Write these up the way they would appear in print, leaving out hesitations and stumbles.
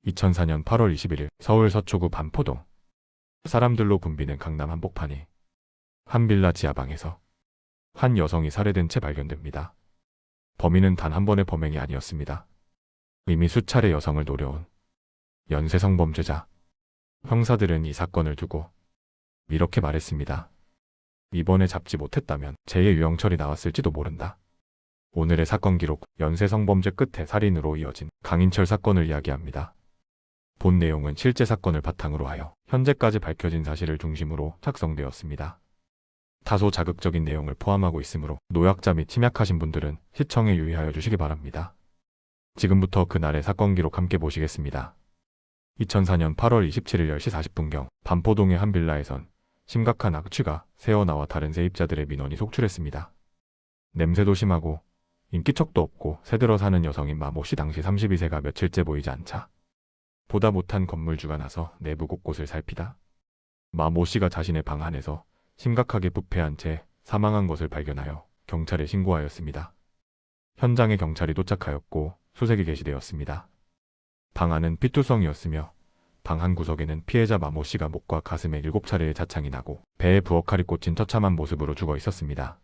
2004년 8월 21일 서울 서초구 반포동. 사람들로 붐비는 강남 한복판이 한 빌라 지하방에서 한 여성이 살해된 채 발견됩니다. 범인은 단 한 번의 범행이 아니었습니다. 이미 수차례 여성을 노려온 연쇄 성범죄자. 형사들은 이 사건을 두고 이렇게 말했습니다. 이번에 잡지 못했다면 제2의 유영철이 나왔을지도 모른다. 오늘의 사건 기록, 연쇄 성범죄 끝에 살인으로 이어진 강인철 사건을 이야기합니다. 본 내용은 실제 사건을 바탕으로 하여 현재까지 밝혀진 사실을 중심으로 작성되었습니다. 다소 자극적인 내용을 포함하고 있으므로 노약자 및 침약하신 분들은 시청에 유의하여 주시기 바랍니다. 지금부터 그날의 사건 기록 함께 보시겠습니다. 2004년 8월 27일 10시 40분경 반포동의 한 빌라에선 심각한 악취가 새어나와 다른 세입자들의 민원이 속출했습니다. 냄새도 심하고 인기척도 없고 새들어 사는 여성인 마모씨 당시 32세가 며칠째 보이지 않자 보다 못한 건물주가 나서 내부 곳곳을 살피다 마모씨가 자신의 방 안에서 심각하게 부패한 채 사망한 것을 발견하여 경찰에 신고하였습니다. 현장에 경찰이 도착하였고 수색이 개시되었습니다. 방 안은 피투성이었으며 방 한 구석에는 피해자 마모씨가 목과 가슴에 7차례의 자창이 나고 배에 부엌칼이 꽂힌 처참한 모습으로 죽어 있었습니다.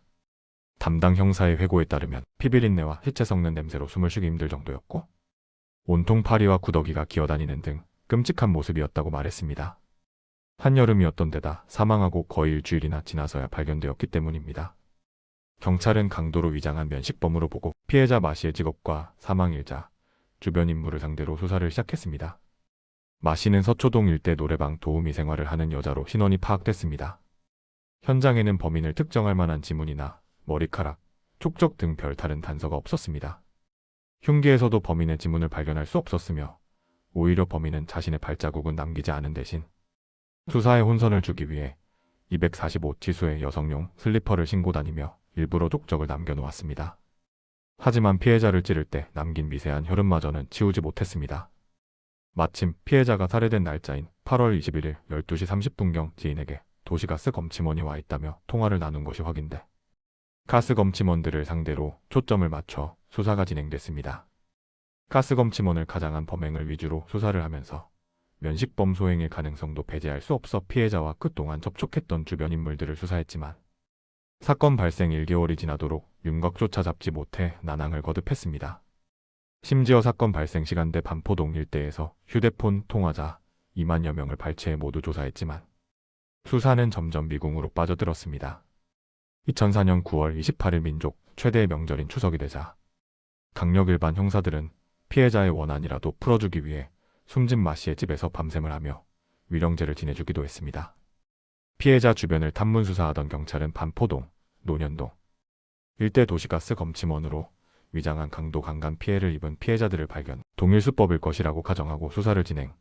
담당 형사의 회고에 따르면 피비린내와 시체 썩는 냄새로 숨을 쉬기 힘들 정도였고 온통 파리와 구더기가 기어다니는 등 끔찍한 모습이었다고 말했습니다. 한여름이었던 데다 사망하고 거의 일주일이나 지나서야 발견되었기 때문입니다. 경찰은 강도로 위장한 면식범으로 보고 피해자 마씨의 직업과 사망일자, 주변 인물을 상대로 수사를 시작했습니다. 마씨는 서초동 일대 노래방 도우미 생활을 하는 여자로 신원이 파악됐습니다. 현장에는 범인을 특정할 만한 지문이나 머리카락, 촉적 등 별다른 단서가 없었습니다. 흉기에서도 범인의 지문을 발견할 수 없었으며 오히려 범인은 자신의 발자국은 남기지 않은 대신 수사에 혼선을 주기 위해 245치수의 여성용 슬리퍼를 신고 다니며 일부러 족적을 남겨놓았습니다. 하지만 피해자를 찌를 때 남긴 미세한 혈흔마저는 치우지 못했습니다. 마침 피해자가 살해된 날짜인 8월 21일 12시 30분경 지인에게 도시가스 검침원이 와 있다며 통화를 나눈 것이 확인돼 가스 검침원들을 상대로 초점을 맞춰 수사가 진행됐습니다. 가스 검침원을 가장한 범행을 위주로 수사를 하면서 면식범 소행일 가능성도 배제할 수 없어 피해자와 그동안 접촉했던 주변 인물들을 수사했지만 사건 발생 1개월이 지나도록 윤곽조차 잡지 못해 난항을 거듭했습니다. 심지어 사건 발생 시간대 반포동 일대에서 휴대폰 통화자 2만여 명을 발췌해 모두 조사했지만 수사는 점점 미궁으로 빠져들었습니다. 2004년 9월 28일 민족 최대의 명절인 추석이 되자 강력 일반 형사들은 피해자의 원한이라도 풀어주기 위해 숨진 마씨의 집에서 밤샘을 하며 위령제를 지내주기도 했습니다. 피해자 주변을 탐문 수사하던 경찰은 반포동, 논현동 일대 도시가스 검침원으로 위장한 강도 강간 피해를 입은 피해자들을 발견, 동일수법일 것이라고 가정하고 수사를 진행,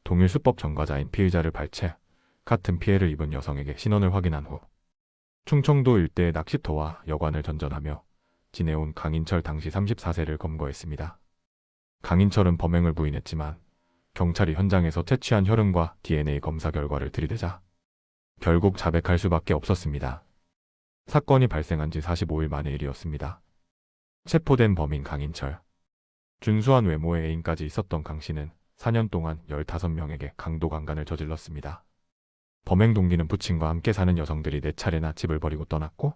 동일수법 전과자인 피의자를 발췌, 같은 피해를 입은 여성에게 신원을 확인한 후 충청도 일대의 낚시터와 여관을 전전하며 지내온 강인철 당시 34세를 검거했습니다. 강인철은 범행을 부인했지만 경찰이 현장에서 채취한 혈흔과 DNA 검사 결과를 들이대자 결국 자백할 수밖에 없었습니다. 사건이 발생한 지 45일 만의 일이었습니다. 체포된 범인 강인철. 준수한 외모의 애인까지 있었던 강 씨는 4년 동안 15명에게 강도 강간을 저질렀습니다. 범행 동기는 부친과 함께 사는 여성들이 4차례나 집을 버리고 떠났고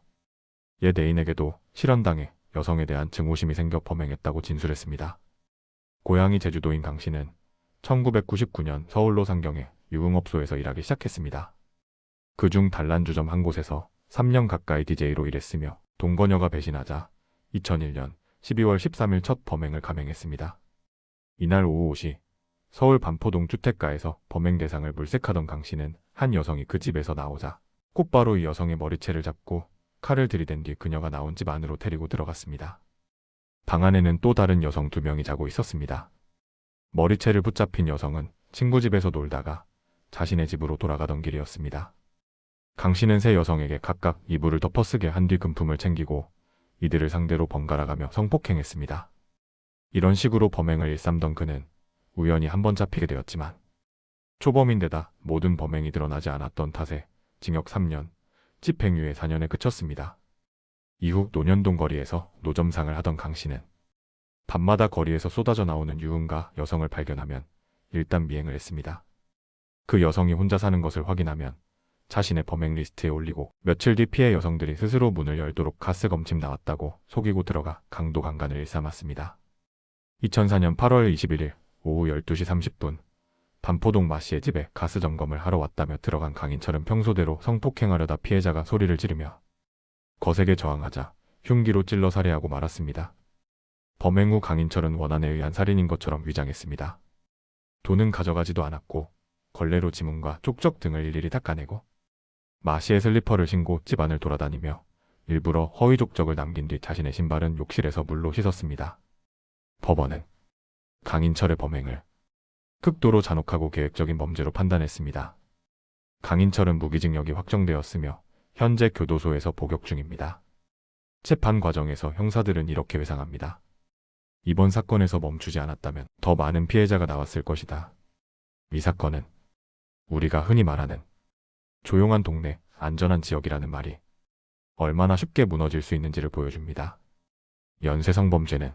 옛 애인에게도 실현당해 여성에 대한 증오심이 생겨 범행했다고 진술했습니다. 고향이 제주도인 강 씨는 1999년 서울로 상경해 유흥업소에서 일하기 시작했습니다. 그중 단란주점 한 곳에서 3년 가까이 DJ로 일했으며 동거녀가 배신하자 2001년 12월 13일 첫 범행을 감행했습니다. 이날 오후 5시 서울 반포동 주택가에서 범행 대상을 물색하던 강 씨는 한 여성이 그 집에서 나오자 곧바로 이 여성의 머리채를 잡고 칼을 들이댄 뒤 그녀가 나온 집 안으로 데리고 들어갔습니다. 방 안에는 또 다른 여성 2명이 자고 있었습니다. 머리채를 붙잡힌 여성은 친구 집에서 놀다가 자신의 집으로 돌아가던 길이었습니다. 강 씨는 세 여성에게 각각 이불을 덮어쓰게 한 뒤 금품을 챙기고 이들을 상대로 번갈아가며 성폭행했습니다. 이런 식으로 범행을 일삼던 그는 우연히 한 번 잡히게 되었지만 초범인데다 모든 범행이 드러나지 않았던 탓에 징역 3년, 집행유예 4년에 그쳤습니다. 이후 논현동 거리에서 노점상을 하던 강 씨는 밤마다 거리에서 쏟아져 나오는 유흥가 여성을 발견하면 일단 미행을 했습니다. 그 여성이 혼자 사는 것을 확인하면 자신의 범행 리스트에 올리고 며칠 뒤 피해 여성들이 스스로 문을 열도록 가스 검침 나왔다고 속이고 들어가 강도강간을 일삼았습니다. 2004년 8월 21일 오후 12시 30분 반포동 마씨의 집에 가스 점검을 하러 왔다며 들어간 강인철은 평소대로 성폭행하려다 피해자가 소리를 지르며 거세게 저항하자 흉기로 찔러 살해하고 말았습니다. 범행 후 강인철은 원한에 의한 살인인 것처럼 위장했습니다. 돈은 가져가지도 않았고 걸레로 지문과 쪽적 등을 일일이 닦아내고 마씨의 슬리퍼를 신고 집안을 돌아다니며 일부러 허위 족적을 남긴 뒤 자신의 신발은 욕실에서 물로 씻었습니다. 법원은 강인철의 범행을 극도로 잔혹하고 계획적인 범죄로 판단했습니다. 강인철은 무기징역이 확정되었으며 현재 교도소에서 복역 중입니다. 재판 과정에서 형사들은 이렇게 회상합니다. 이번 사건에서 멈추지 않았다면 더 많은 피해자가 나왔을 것이다. 이 사건은 우리가 흔히 말하는 조용한 동네, 안전한 지역이라는 말이 얼마나 쉽게 무너질 수 있는지를 보여줍니다. 연쇄성범죄는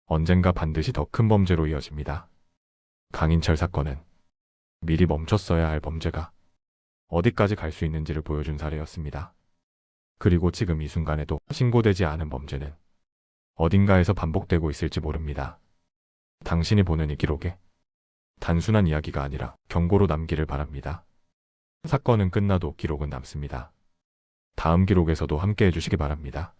언젠가 반드시 더 큰 범죄로 이어집니다. 강인철 사건은 미리 멈췄어야 할 범죄가 어디까지 갈 수 있는지를 보여준 사례였습니다. 그리고 지금 이 순간에도 신고되지 않은 범죄는 어딘가에서 반복되고 있을지 모릅니다. 당신이 보는 이 기록에 단순한 이야기가 아니라 경고로 남기를 바랍니다. 사건은 끝나도 기록은 남습니다. 다음 기록에서도 함께 해주시기 바랍니다.